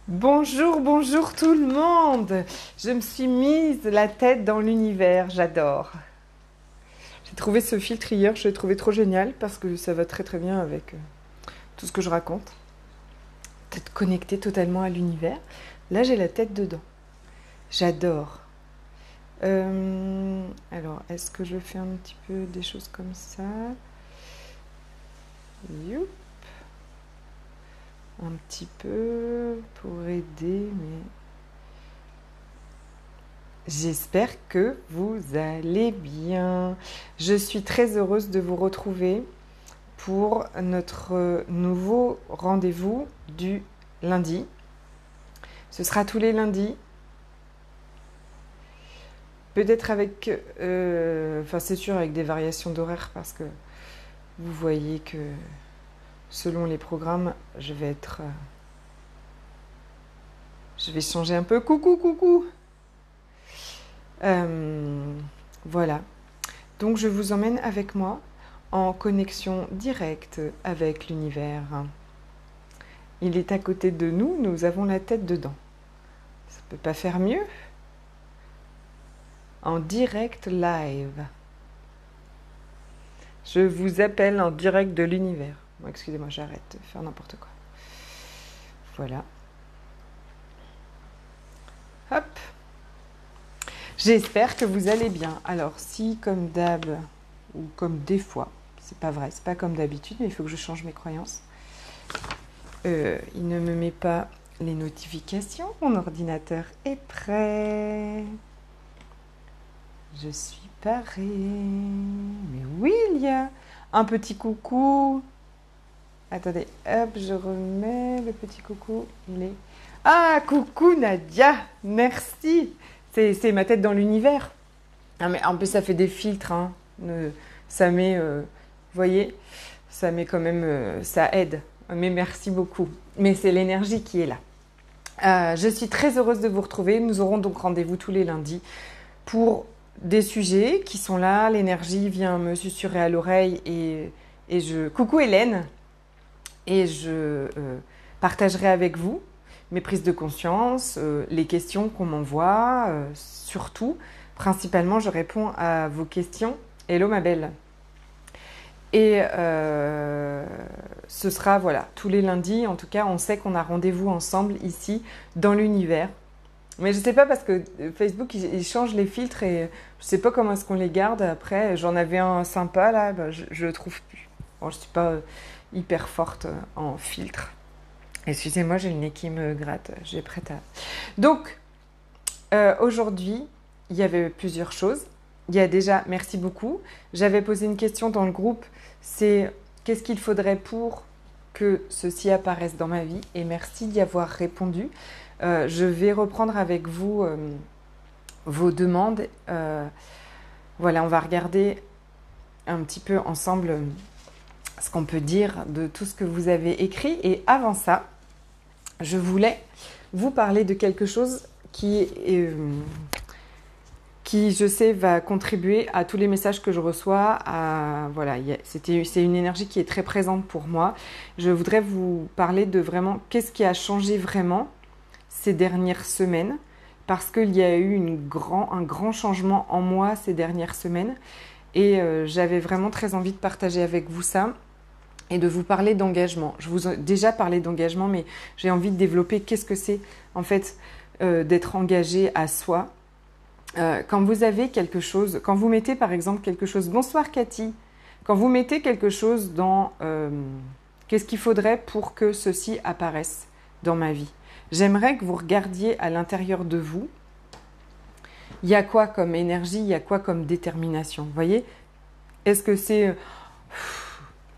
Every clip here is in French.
Bonjour, bonjour tout le monde. Je me suis mise la tête dans l'univers, j'adore. J'ai trouvé ce filtre hier, je l'ai trouvé trop génial parce que ça va très très bien avec tout ce que je raconte. D'être connecté totalement à l'univers. Là, j'ai la tête dedans. J'adore. Alors, est-ce que je fais un petit peu des choses comme ça? Youp. Un petit peu pour aider, mais j'espère que vous allez bien. Je suis très heureuse de vous retrouver pour notre nouveau rendez-vous du lundi. Ce sera tous les lundis. Peut-être avec, c'est sûr avec des variations d'horaire parce que vous voyez que selon les programmes, je vais changer un peu. Coucou, coucou. Voilà. Donc je vous emmène avec moi en connexion directe avec l'univers. Il est à côté de nous, nous avons la tête dedans. Ça ne peut pas faire mieux. En direct live. Je vous appelle en direct de l'univers. Bon, excusez-moi, j'arrête de faire n'importe quoi. Voilà. Hop. J'espère que vous allez bien. Alors, si comme d'hab, ou comme des fois, c'est pas vrai, c'est pas comme d'habitude, mais il faut que je change mes croyances. Il ne me met pas les notifications. Mon ordinateur est prêt. Je suis parée. Mais oui, il y a un petit coucou. Attendez, hop, je remets le petit coucou. Il est... Ah, coucou Nadia, merci. C'est ma tête dans l'univers. Ah, mais en plus, ça fait des filtres. Hein. Ça met, vous voyez, ça met quand même, ça aide. Mais merci beaucoup. Mais c'est l'énergie qui est là. Je suis très heureuse de vous retrouver. Nous aurons donc rendez-vous tous les lundis pour des sujets qui sont là. L'énergie vient me susurrer à l'oreille et je... Coucou Hélène. Et je partagerai avec vous mes prises de conscience, les questions qu'on m'envoie, surtout. Principalement, je réponds à vos questions. Hello ma belle. Et ce sera, voilà, tous les lundis. En tout cas, on sait qu'on a rendez-vous ensemble ici, dans l'univers. Mais je ne sais pas parce que Facebook, il change les filtres et je ne sais pas comment est-ce qu'on les garde. Après, j'en avais un sympa, là, je le trouve plus. Bon, je ne suis pas hyper forte en filtre. Excusez-moi, j'ai le nez qui me gratte. J'ai prête à... Donc, aujourd'hui, il y avait plusieurs choses. Il y a déjà, merci beaucoup. J'avais posé une question dans le groupe. C'est qu'est-ce qu'il faudrait pour que ceci apparaisse dans ma vie? Et merci d'y avoir répondu. Je vais reprendre avec vous vos demandes. Voilà, on va regarder un petit peu ensemble ce qu'on peut dire de tout ce que vous avez écrit. Et avant ça, je voulais vous parler de quelque chose qui, je sais, va contribuer à tous les messages que je reçois. Voilà, c'est une énergie qui est très présente pour moi. Je voudrais vous parler de vraiment qu'est-ce qui a changé vraiment ces dernières semaines, parce qu'il y a eu un grand changement en moi ces dernières semaines. Et j'avais vraiment très envie de partager avec vous ça. Et de vous parler d'engagement. Je vous ai déjà parlé d'engagement, mais j'ai envie de développer qu'est-ce que c'est en fait d'être engagé à soi. Quand vous avez quelque chose, quand vous mettez par exemple quelque chose, bonsoir Cathy, quand vous mettez quelque chose dans qu'est-ce qu'il faudrait pour que ceci apparaisse dans ma vie. J'aimerais que vous regardiez à l'intérieur de vous, il y a quoi comme énergie, il y a quoi comme détermination. Vous voyez? Est-ce que c'est...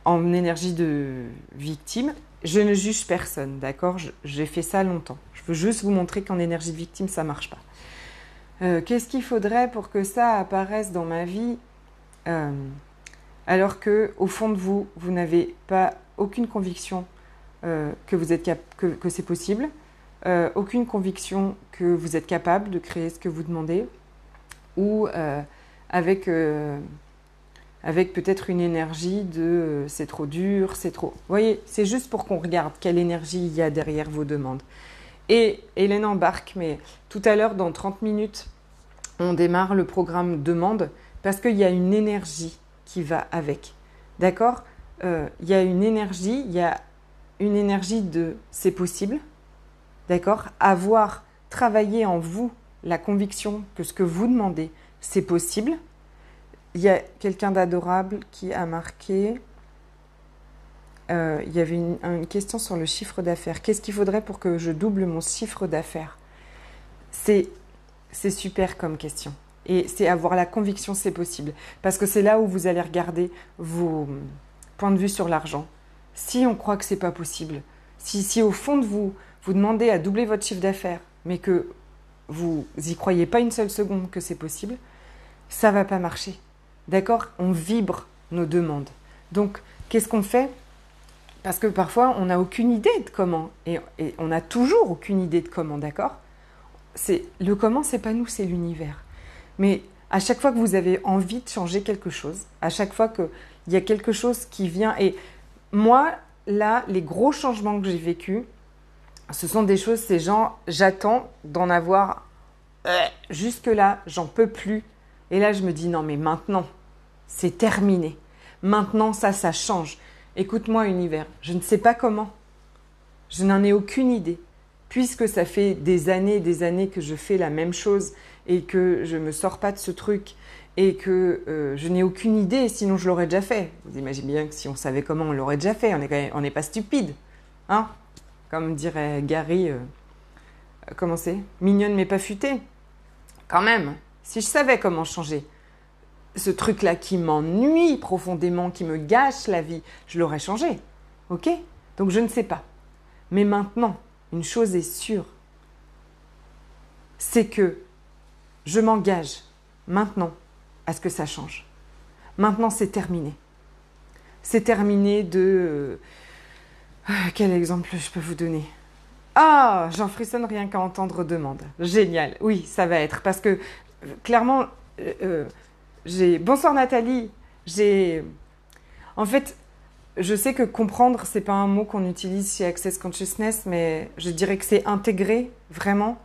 en énergie de victime, je ne juge personne, d'accord? J'ai fait ça longtemps. Je veux juste vous montrer qu'en énergie de victime, ça ne marche pas. Qu'est-ce qu'il faudrait pour que ça apparaisse dans ma vie alors qu'au fond de vous, vous n'avez pas aucune conviction que c'est possible, aucune conviction que vous êtes capable de créer ce que vous demandez, ou avec peut-être une énergie de c'est trop dur, c'est trop... Vous voyez, c'est juste pour qu'on regarde quelle énergie il y a derrière vos demandes. Et Hélène embarque, mais tout à l'heure, dans 30 minutes, on démarre le programme demande parce qu'il y a une énergie qui va avec. D'accord ? Il y a une énergie, de c'est possible. D'accord ? Avoir travaillé en vous la conviction que ce que vous demandez, c'est possible. Il y a quelqu'un d'adorable qui a marqué... il y avait une question sur le chiffre d'affaires. Qu'est-ce qu'il faudrait pour que je double mon chiffre d'affaires ? C'est super comme question. Et c'est avoir la conviction c'est possible. Parce que c'est là où vous allez regarder vos points de vue sur l'argent. Si on croit que c'est pas possible, si au fond de vous, vous demandez à doubler votre chiffre d'affaires, mais que vous y croyez pas une seule seconde que c'est possible, ça va pas marcher. D'accord ? On vibre nos demandes. Donc, qu'est-ce qu'on fait ? Parce que parfois, on n'a aucune idée de comment. Et on n'a toujours aucune idée de comment, d'accord ? Le comment, c'est pas nous, c'est l'univers. Mais à chaque fois que vous avez envie de changer quelque chose, à chaque fois qu'il y a quelque chose qui vient... Et moi, là, les gros changements que j'ai vécus, ce sont des choses, c'est genre, j'attends d'en avoir... jusque-là, j'en peux plus. Et là, je me dis, non, mais maintenant, c'est terminé. Maintenant, ça change. Écoute-moi, univers, je ne sais pas comment. Je n'en ai aucune idée. Puisque ça fait des années que je fais la même chose et que je ne me sors pas de ce truc et que je n'ai aucune idée, sinon je l'aurais déjà fait. Vous imaginez bien que si on savait comment, on l'aurait déjà fait. On n'est pas stupide. Hein ? Comme dirait Gary, comment c'est ? Mignonne mais pas futée. Quand même, si je savais comment changer ce truc-là qui m'ennuie profondément, qui me gâche la vie, je l'aurais changé. Ok ? Donc je ne sais pas. Mais maintenant, une chose est sûre, c'est que je m'engage maintenant à ce que ça change. Maintenant, c'est terminé. C'est terminé de... quel exemple je peux vous donner ? Ah, j'en frissonne rien qu'à entendre demande. Génial. Oui, ça va être. Parce que, clairement, bonsoir Nathalie. En fait, je sais que comprendre, c'est pas un mot qu'on utilise chez Access Consciousness, mais je dirais que c'est intégrer vraiment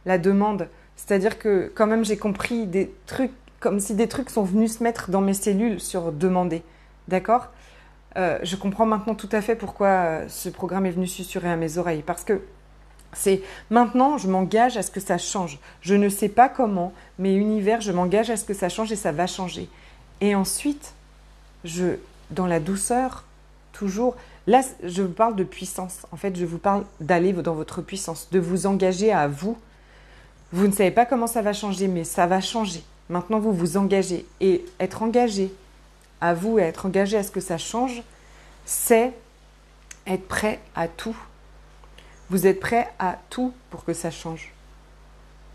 la demande. C'est-à-dire que quand même j'ai compris des trucs, comme si des trucs sont venus se mettre dans mes cellules sur demander. D'accord ? Je comprends maintenant tout à fait pourquoi ce programme est venu susurrer à mes oreilles. Parce que c'est maintenant, je m'engage à ce que ça change. Je ne sais pas comment, mais univers, je m'engage à ce que ça change et ça va changer. Et ensuite, dans la douceur, toujours, là, je vous parle de puissance. En fait, je vous parle d'aller dans votre puissance, de vous engager à vous. Vous ne savez pas comment ça va changer, mais ça va changer. Maintenant, vous vous engagez. Et être engagé à vous et être engagé à ce que ça change, c'est être prêt à tout. Vous êtes prêt à tout pour que ça change.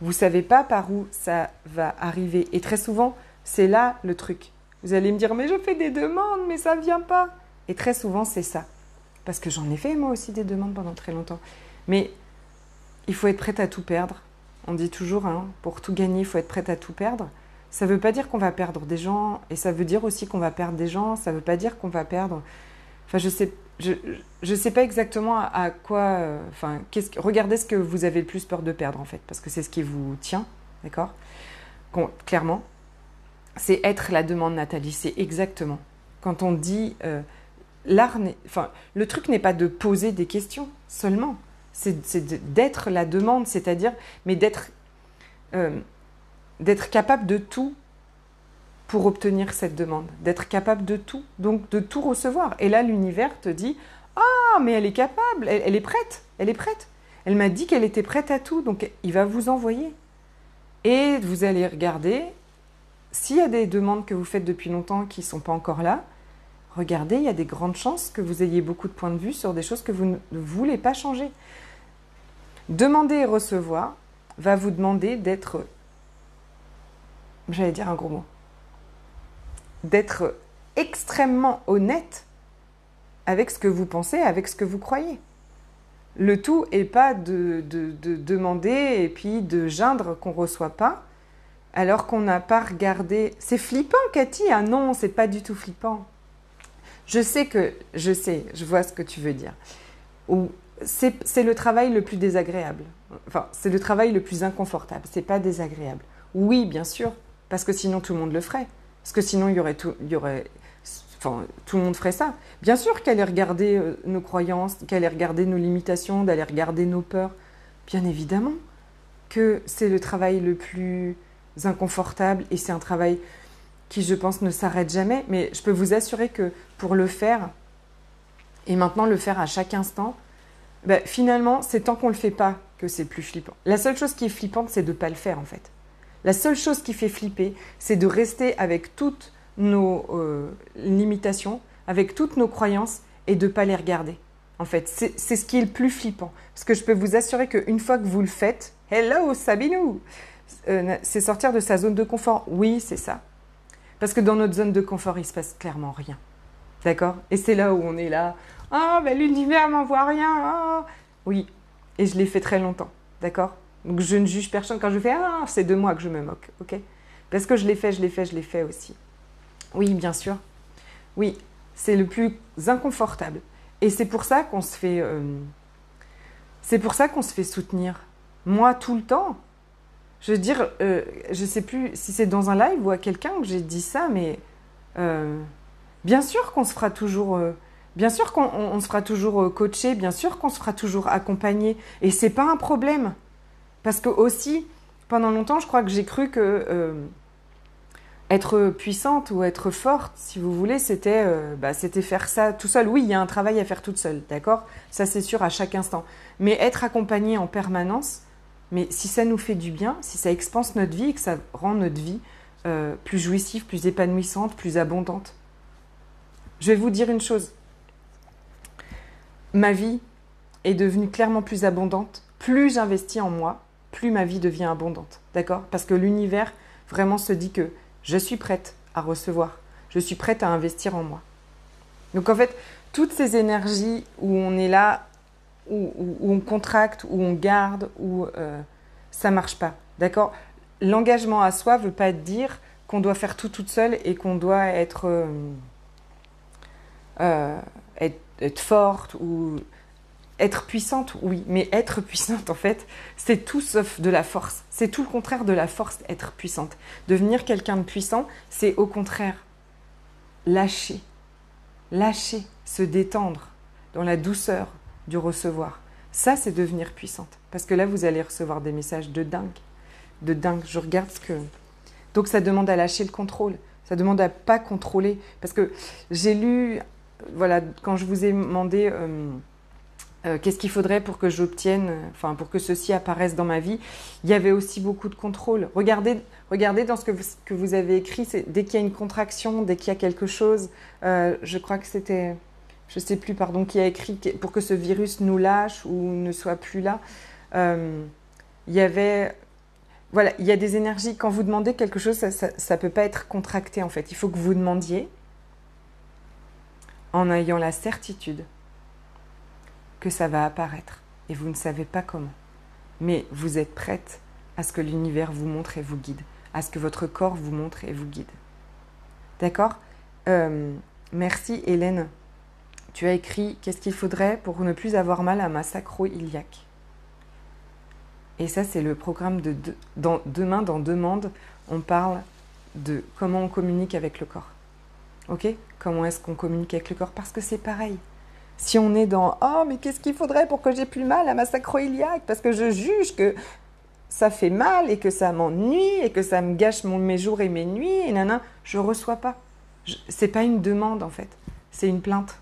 Vous ne savez pas par où ça va arriver. Et très souvent, c'est là le truc. Vous allez me dire, mais je fais des demandes, mais ça ne vient pas. Et très souvent, c'est ça. Parce que j'en ai fait moi aussi des demandes pendant très longtemps. Mais il faut être prête à tout perdre. On dit toujours, pour tout gagner, il faut être prête à tout perdre. Ça ne veut pas dire qu'on va perdre des gens. Et ça veut dire aussi qu'on va perdre des gens. Ça ne veut pas dire qu'on va perdre... Enfin, je sais pas exactement à quoi... regardez ce que vous avez le plus peur de perdre, en fait. Parce que c'est ce qui vous tient, d'accord ? Clairement, c'est être la demande, Nathalie. C'est exactement. Quand on dit... le truc n'est pas de poser des questions seulement. C'est d'être la demande, c'est-à-dire... Mais d'être capable de tout pour obtenir cette demande, d'être capable de tout, donc de tout recevoir. Et là, l'univers te dit « Ah, mais elle est capable, elle est prête, elle est prête. Elle m'a dit qu'elle était prête à tout, donc il va vous envoyer. » Et vous allez regarder, s'il y a des demandes que vous faites depuis longtemps qui ne sont pas encore là, regardez, il y a des grandes chances que vous ayez beaucoup de points de vue sur des choses que vous ne voulez pas changer. Demander et recevoir va vous demander d'être, j'allais dire un gros mot, d'être extrêmement honnête avec ce que vous pensez, avec ce que vous croyez. Le tout n'est pas de demander et puis de geindre qu'on ne reçoit pas, alors qu'on n'a pas regardé... C'est flippant, Cathy. Ah non, c'est pas du tout flippant. Je vois ce que tu veux dire. Ou c'est le travail le plus désagréable. Enfin, c'est le travail le plus inconfortable. C'est pas désagréable. Oui, bien sûr, parce que sinon tout le monde le ferait. Parce que sinon enfin, tout le monde ferait ça. Bien sûr qu'aller regarder nos croyances, qu'aller regarder nos limitations, d'aller regarder nos peurs. Bien évidemment que c'est le travail le plus inconfortable et c'est un travail qui, je pense, ne s'arrête jamais. Mais je peux vous assurer que pour le faire, et maintenant le faire à chaque instant, ben, finalement, c'est tant qu'on ne le fait pas que c'est plus flippant. La seule chose qui est flippante, c'est de ne pas le faire en fait. La seule chose qui fait flipper, c'est de rester avec toutes nos limitations, avec toutes nos croyances et de ne pas les regarder. En fait, c'est ce qui est le plus flippant. Parce que je peux vous assurer qu'une fois que vous le faites, hello Sabinou, c'est sortir de sa zone de confort. Oui, c'est ça. Parce que dans notre zone de confort, il ne se passe clairement rien. D'accord? Et c'est là où on est là. Ah, ben l'univers m'envoie rien. Ah. Oui, et je l'ai fait très longtemps. D'accord? Donc je ne juge personne quand je fais ah, c'est de moi que je me moque. Ok? Parce que je l'ai fait aussi. Oui, bien sûr. Oui, c'est le plus inconfortable. Et c'est pour ça qu'on se fait. Soutenir. Moi, tout le temps. Je veux dire, je ne sais plus si c'est dans un live ou à quelqu'un que j'ai dit ça, mais bien sûr qu'on se fera toujours. Bien sûr qu'on se fera toujours coacher, bien sûr qu'on se fera toujours accompagner. Et c'est pas un problème. Parce que aussi, pendant longtemps, je crois que j'ai cru que être puissante ou être forte, si vous voulez, c'était faire ça tout seul. Oui, il y a un travail à faire toute seule, d'accord? Ça, c'est sûr, à chaque instant. Mais être accompagnée en permanence, mais si ça nous fait du bien, si ça expanse notre vie et que ça rend notre vie plus jouissive, plus épanouissante, plus abondante. Je vais vous dire une chose. Ma vie est devenue clairement plus abondante. Plus j'investis en moi, plus ma vie devient abondante. D'accord? Parce que l'univers vraiment se dit que je suis prête à recevoir. Je suis prête à investir en moi. Donc en fait, toutes ces énergies où on est là, où on contracte, où on garde, où ça ne marche pas. D'accord? L'engagement à soi ne veut pas dire qu'on doit faire tout toute seule et qu'on doit être forte ou être puissante, oui, mais être puissante, en fait, c'est tout sauf de la force. C'est tout le contraire de la force, être puissante. Devenir quelqu'un de puissant, c'est au contraire lâcher, se détendre dans la douceur du recevoir. Ça, c'est devenir puissante. Parce que là, vous allez recevoir des messages de dingue. De dingue. Je regarde ce que... Donc, ça demande à lâcher le contrôle. Ça demande à pas contrôler. Parce que j'ai lu... Voilà, quand je vous ai demandé... qu'est-ce qu'il faudrait pour que j'obtienne, enfin pour que ceci apparaisse dans ma vie, il y avait aussi beaucoup de contrôle. Regardez dans ce que vous avez écrit, dès qu'il y a une contraction, dès qu'il y a quelque chose, je crois que c'était, je ne sais plus, pardon, qui a écrit pour que ce virus nous lâche ou ne soit plus là. Il y avait, voilà, il y a des énergies, quand vous demandez quelque chose, ça ne peut pas être contracté en fait. Il faut que vous demandiez en ayant la certitude que ça va apparaître et vous ne savez pas comment. Mais vous êtes prête à ce que l'univers vous montre et vous guide, à ce que votre corps vous montre et vous guide. D'accord? Merci Hélène. Tu as écrit « Qu'est-ce qu'il faudrait pour ne plus avoir mal à ma sacro-iliaque ?» Et ça, c'est le programme de demain dans Demande. On parle de comment on communique avec le corps. Ok? Comment est-ce qu'on communique avec le corps? Parce que c'est pareil. Si on est dans « Oh, mais qu'est-ce qu'il faudrait pour que j'ai plus mal à ma sacro-iliaque ?» parce que je juge que ça fait mal et que ça m'ennuie et que ça me gâche mes jours et mes nuits et nanana, je ne reçois pas. C'est pas une demande en fait, c'est une plainte.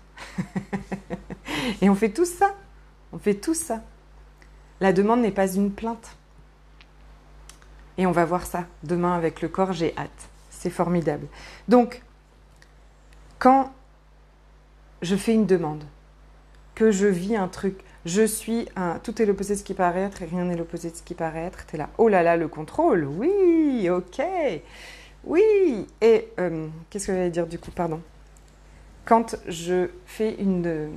Et on fait tout ça. On fait tout ça. La demande n'est pas une plainte. Et on va voir ça demain avec le corps, j'ai hâte. C'est formidable. Donc, quand je fais une demande, que je vis un truc, je suis un... Tout est l'opposé de ce qui paraît être et rien n'est l'opposé de ce qui paraît être. T'es là, oh là là, le contrôle, oui, ok, oui. Et qu'est-ce que j'allais dire du coup, pardon. Quand je fais une...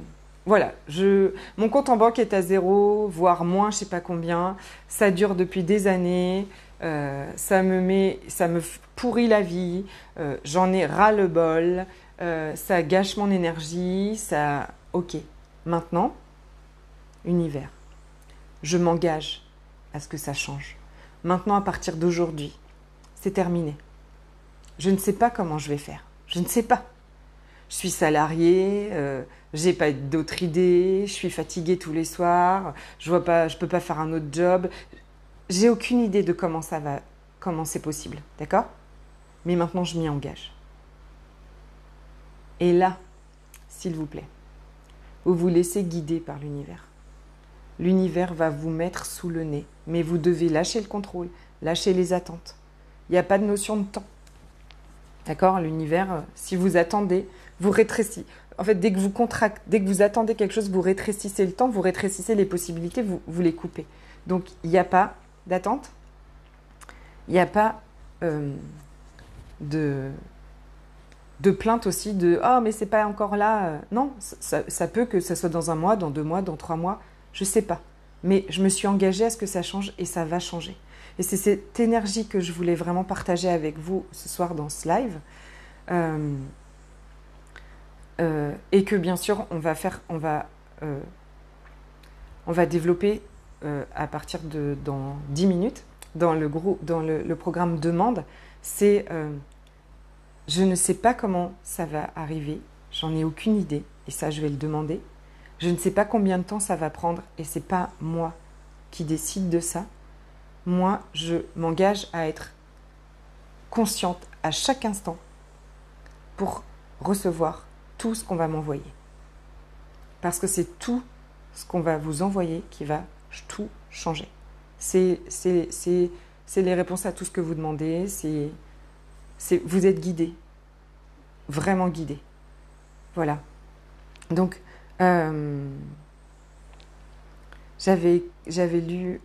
Voilà, mon compte en banque est à 0, voire moins, je ne sais pas combien. Ça dure depuis des années, ça me pourrit la vie, j'en ai ras-le-bol, ça gâche mon énergie, ça... Ok. Maintenant, univers, je m'engage à ce que ça change. Maintenant, à partir d'aujourd'hui, c'est terminé. Je ne sais pas comment je vais faire. Je ne sais pas. Je suis salariée, j'ai pas d'autres idées, je suis fatiguée tous les soirs, je peux pas faire un autre job. J'ai aucune idée de comment c'est possible, d'accord? Mais maintenant, je m'y engage. Et là, s'il vous plaît, vous vous laissez guider par l'univers. L'univers va vous mettre sous le nez, mais vous devez lâcher le contrôle, lâcher les attentes. Il n'y a pas de notion de temps. D'accord? L'univers, si vous attendez, vous rétrécissez. En fait, dès que vous attendez quelque chose, vous rétrécissez le temps, vous rétrécissez les possibilités, vous les coupez. Donc, il n'y a pas d'attente, il n'y a pas de plainte aussi de « Ah, mais c'est pas encore là. » Non, ça peut que ça soit dans 1 mois, dans 2 mois, dans 3 mois, je ne sais pas. Mais je me suis engagée à ce que ça change et ça va changer. Et c'est cette énergie que je voulais vraiment partager avec vous ce soir dans ce live. Et que bien sûr, on va développer à partir dans 10 minutes, dans le programme Demande. C'est je ne sais pas comment ça va arriver, j'en ai aucune idée, et ça je vais le demander. Je ne sais pas combien de temps ça va prendre, et c'est pas moi qui décide de ça. Moi, je m'engage à être consciente à chaque instant pour recevoir tout ce qu'on va m'envoyer. Parce que c'est tout ce qu'on va vous envoyer qui va tout changer. C'est les réponses à tout ce que vous demandez, vous êtes guidé, vraiment guidé. Voilà. Donc, j'avais lu...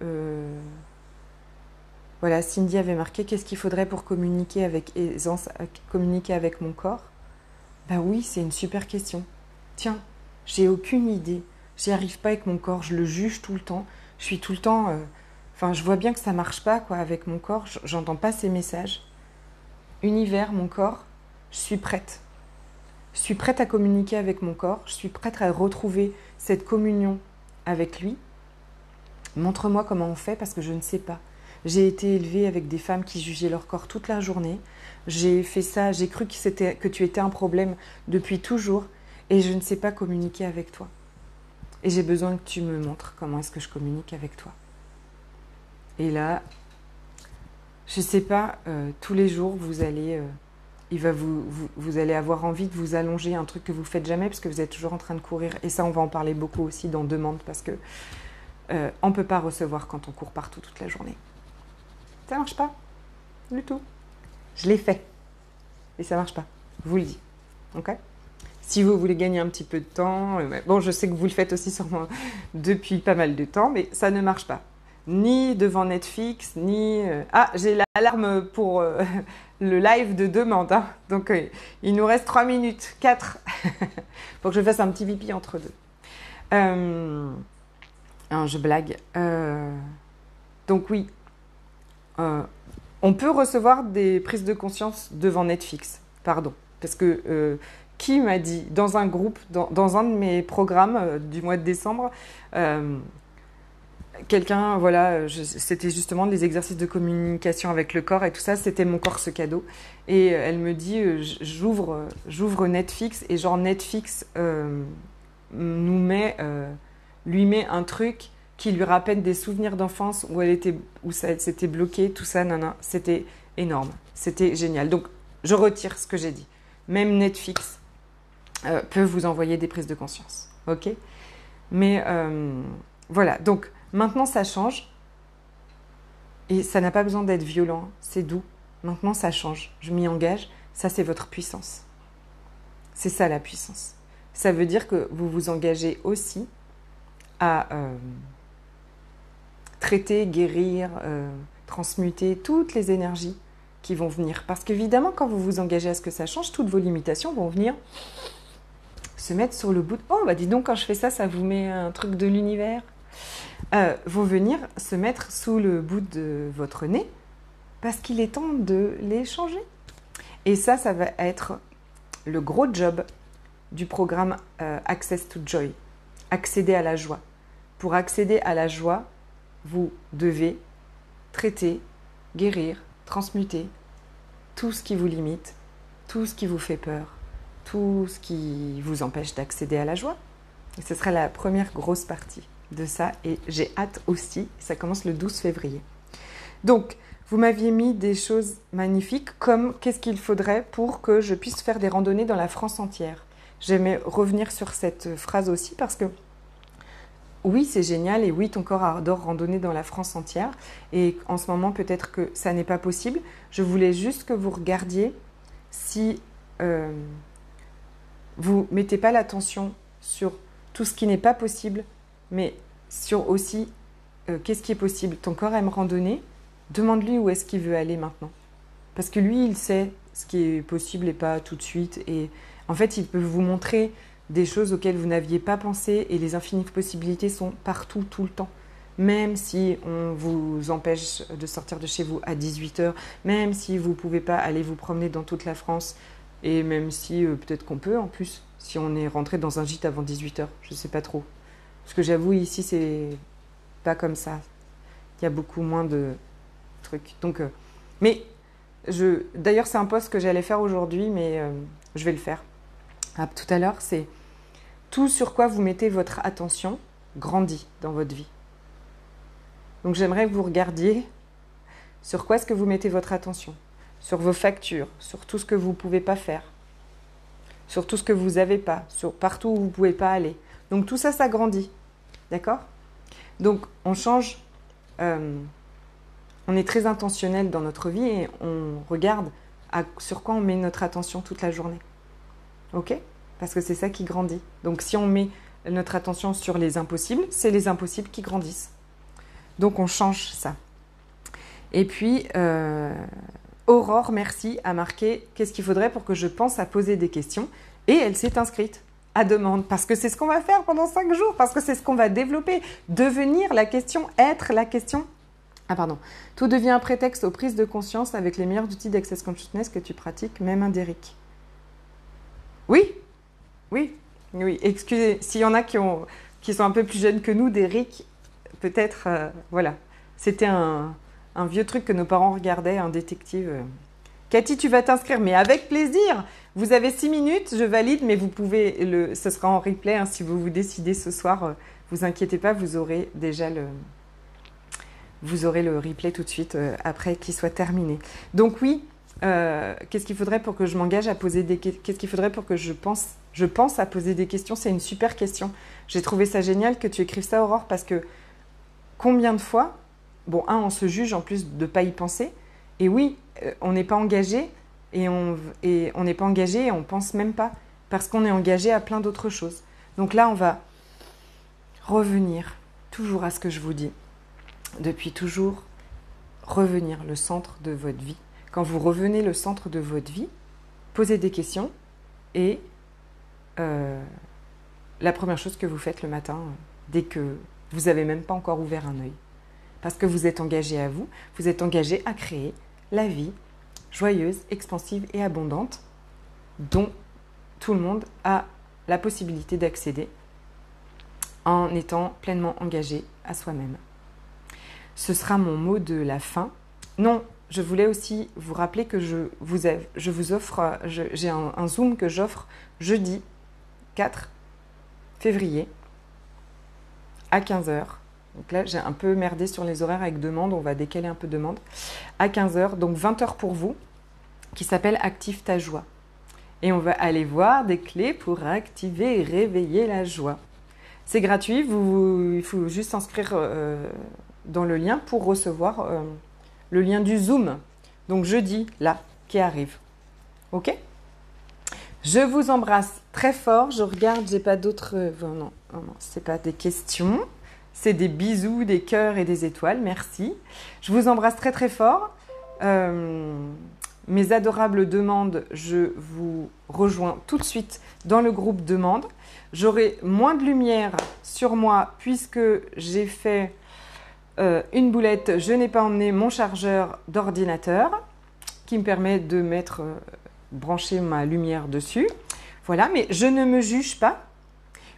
Voilà, Cindy avait marqué « Qu'est-ce qu'il faudrait pour communiquer avec aisance, communiquer avec mon corps ?» Ben oui, c'est une super question. Tiens, j'ai aucune idée. J'y arrive pas avec mon corps, je le juge tout le temps. Je suis tout le temps... Enfin, je vois bien que ça marche pas quoi, avec mon corps, j'entends pas ces messages. Univers, mon corps, je suis prête. Je suis prête à communiquer avec mon corps, je suis prête à retrouver cette communion avec lui. Montre-moi comment on fait parce que je ne sais pas. J'ai été élevée avec des femmes qui jugeaient leur corps toute la journée. J'ai fait ça, j'ai cru que tu étais un problème depuis toujours et je ne sais pas communiquer avec toi. Et j'ai besoin que tu me montres comment est-ce que je communique avec toi. Et là, je ne sais pas, tous les jours, vous allez avoir envie de vous allonger, un truc que vous ne faites jamais parce que vous êtes toujours en train de courir. Et ça, on va en parler beaucoup aussi dans Demande parce que on ne peut pas recevoir quand on court partout toute la journée. Ça ne marche pas du tout. Je l'ai fait et ça ne marche pas. Je vous le dis. Ok ? Si vous voulez gagner un petit peu de temps, bon, je sais que vous le faites aussi sûrement depuis pas mal de temps, mais ça ne marche pas. Ni devant Netflix, ni... Ah, j'ai l'alarme pour le live de Demande. Hein. Donc, il nous reste 3 minutes, 4. Faut que je fasse un petit pipi entre deux. Non, je blague. Donc oui, on peut recevoir des prises de conscience devant Netflix. Pardon. Parce que qui m'a dit, dans un groupe, dans un de mes programmes du mois de décembre... quelqu'un, voilà, c'était justement des exercices de communication avec le corps et tout ça, c'était mon corps ce cadeau. Et elle me dit, j'ouvre Netflix et genre Netflix lui met un truc qui lui rappelle des souvenirs d'enfance où ça s'était bloqué, tout ça, c'était énorme, c'était génial. Donc je retire ce que j'ai dit. Même Netflix peut vous envoyer des prises de conscience, ok ? Mais voilà, donc maintenant, ça change et ça n'a pas besoin d'être violent, c'est doux. Maintenant, ça change, je m'y engage, ça c'est votre puissance. C'est ça la puissance. Ça veut dire que vous vous engagez aussi à traiter, guérir, transmuter toutes les énergies qui vont venir. Parce qu'évidemment, quand vous vous engagez à ce que ça change, toutes vos limitations vont venir se mettre sur le bout de... Oh, bah dis donc, quand je fais ça, ça vous met un truc de l'univers. Vont venir se mettre sous le bout de votre nez parce qu'il est temps de les changer. Et ça va être le gros job du programme Access to Joy, accéder à la joie. pour accéder à la joie, vous devez traiter, guérir, transmuter tout ce qui vous limite, tout ce qui vous fait peur, tout ce qui vous empêche d'accéder à la joie. Et ce sera la première grosse partie de ça. Et j'ai hâte aussi, ça commence le 12 février. Donc, vous m'aviez mis des choses magnifiques comme qu'est-ce qu'il faudrait pour que je puisse faire des randonnées dans la France entière. J'aimais revenir sur cette phrase aussi parce que oui, c'est génial et oui, ton corps adore randonner dans la France entière. Et en ce moment, peut-être que ça n'est pas possible. Je voulais juste que vous regardiez si vous ne mettez pas l'attention sur tout ce qui n'est pas possible, mais sur aussi qu'est-ce qui est possible. Ton corps aime randonner. Demande-lui où est-ce qu'il veut aller maintenant. Parce que lui, il sait ce qui est possible et pas tout de suite. Et en fait, il peut vous montrer des choses auxquelles vous n'aviez pas pensé et les infinies possibilités sont partout, tout le temps. Même si on vous empêche de sortir de chez vous à 18h, même si vous ne pouvez pas aller vous promener dans toute la France, et même si peut-être qu'on peut en plus, si on est rentré dans un gîte avant 18h, je ne sais pas trop. Parce que j'avoue, ici, c'est pas comme ça. Il y a beaucoup moins de trucs. Donc, d'ailleurs, c'est un post que j'allais faire aujourd'hui, mais je vais le faire. Tout à l'heure, c'est tout sur quoi vous mettez votre attention grandit dans votre vie. Donc j'aimerais que vous regardiez sur quoi est-ce que vous mettez votre attention, sur vos factures, sur tout ce que vous ne pouvez pas faire, sur tout ce que vous n'avez pas, sur partout où vous ne pouvez pas aller. Donc tout ça, ça grandit. D'accord? Donc on change, on est très intentionnel dans notre vie et on regarde sur quoi on met notre attention toute la journée. Ok? Parce que c'est ça qui grandit. Donc si on met notre attention sur les impossibles, c'est les impossibles qui grandissent. Donc on change ça. Et puis, Aurore, merci, a marqué « Qu'est-ce qu'il faudrait pour que je pense à poser des questions ?» Et elle s'est inscrite à demande. Parce que c'est ce qu'on va faire pendant 5 jours. Parce que c'est ce qu'on va développer. Devenir la question, être la question. Ah pardon. Tout devient un prétexte aux prises de conscience avec les meilleurs outils d'Access Consciousness que tu pratiques, même un d'Eric. Oui, oui, oui. Excusez, s'il y en a qui sont un peu plus jeunes que nous, d'Eric, peut-être, voilà. C'était un vieux truc que nos parents regardaient, un détective. Cathy, tu vas t'inscrire, mais avec plaisir. Vous avez 6 minutes, je valide, mais vous pouvez, ce sera en replay, hein, si vous vous décidez ce soir. Vous inquiétez pas, vous aurez déjà le replay tout de suite après qu'il soit terminé. Donc oui, qu'est-ce qu'il faudrait pour que je m'engage à poser des questions? Qu'est-ce qu'il faudrait pour que je pense à poser des questions? C'est une super question. J'ai trouvé ça génial que tu écrives ça, Aurore, parce que combien de fois, bon, on se juge en plus de ne pas y penser, et oui, on n'est pas engagé, et on n'est pas engagé et on ne pense même pas, parce qu'on est engagé à plein d'autres choses. Donc là, on va revenir toujours à ce que je vous dis. Depuis toujours, revenir le centre de votre vie. Quand vous revenez le centre de votre vie, posez des questions et la première chose que vous faites le matin, dès que vous n'avez même pas encore ouvert un œil, parce que vous êtes engagé à vous, vous êtes engagé à créer la vie joyeuse, expansive et abondante dont tout le monde a la possibilité d'accéder en étant pleinement engagé à soi-même. Ce sera mon mot de la fin. Non, je voulais aussi vous rappeler que je vous offre, j'ai un Zoom que j'offre jeudi 4 février à 15h. Donc là, j'ai un peu merdé sur les horaires avec demande, on va décaler un peu demande. À 15h, donc 20h pour vous, qui s'appelle Active ta joie. Et on va aller voir des clés pour activer et réveiller la joie. C'est gratuit, il faut juste s'inscrire dans le lien pour recevoir le lien du Zoom. Donc jeudi, là, qui arrive. Ok? Je vous embrasse très fort. Je regarde, j'ai pas d'autres... non, c'est pas des questions. C'est des bisous, des cœurs et des étoiles. Merci. Je vous embrasse très très fort. Mes adorables demandes, je vous rejoins tout de suite dans le groupe demande. J'aurai moins de lumière sur moi puisque j'ai fait une boulette. Je n'ai pas emmené mon chargeur d'ordinateur qui me permet de brancher ma lumière dessus. Voilà, mais je ne me juge pas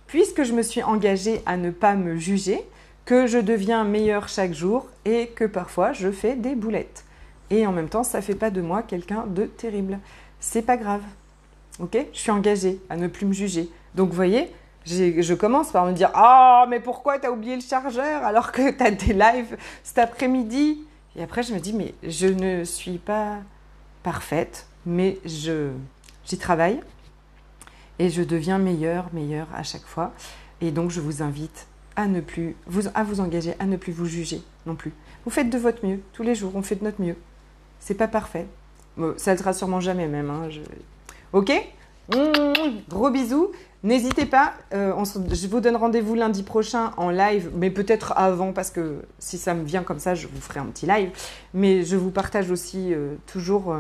puisque je me suis engagée à ne pas me juger, que je deviens meilleure chaque jour et que parfois je fais des boulettes. Et en même temps, ça ne fait pas de moi quelqu'un de terrible. C'est pas grave. Ok? Je suis engagée à ne plus me juger. Donc, vous voyez, je commence par me dire « Ah, mais pourquoi tu as oublié le chargeur alors que tu as des lives cet après-midi ?» Et après, je me dis « Mais je ne suis pas parfaite, mais j'y travaille et je deviens meilleure à chaque fois. » Et donc, je vous invite à vous engager, à ne plus vous juger non plus. Vous faites de votre mieux. Tous les jours, on fait de notre mieux. C'est pas parfait. Bon, ça ne sera sûrement jamais même. Hein, Ok? Gros bisous. N'hésitez pas, je vous donne rendez-vous lundi prochain en live, mais peut-être avant, parce que si ça me vient comme ça, je vous ferai un petit live. Mais je vous partage aussi toujours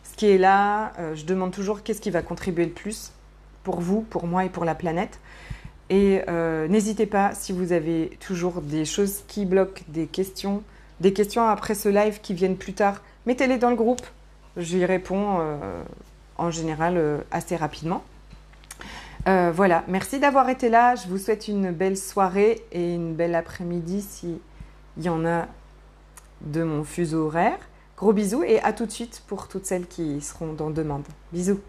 ce qui est là. Je demande toujours qu'est-ce qui va contribuer le plus pour vous, pour moi et pour la planète. Et n'hésitez pas, si vous avez toujours des choses qui bloquent, des questions après ce live qui viennent plus tard, mettez-les dans le groupe. J'y réponds en général assez rapidement. Voilà, merci d'avoir été là. Je vous souhaite une belle soirée et une belle après-midi s'il y en a de mon fuseau horaire. Gros bisous et à tout de suite pour toutes celles qui seront dans demande. Bisous.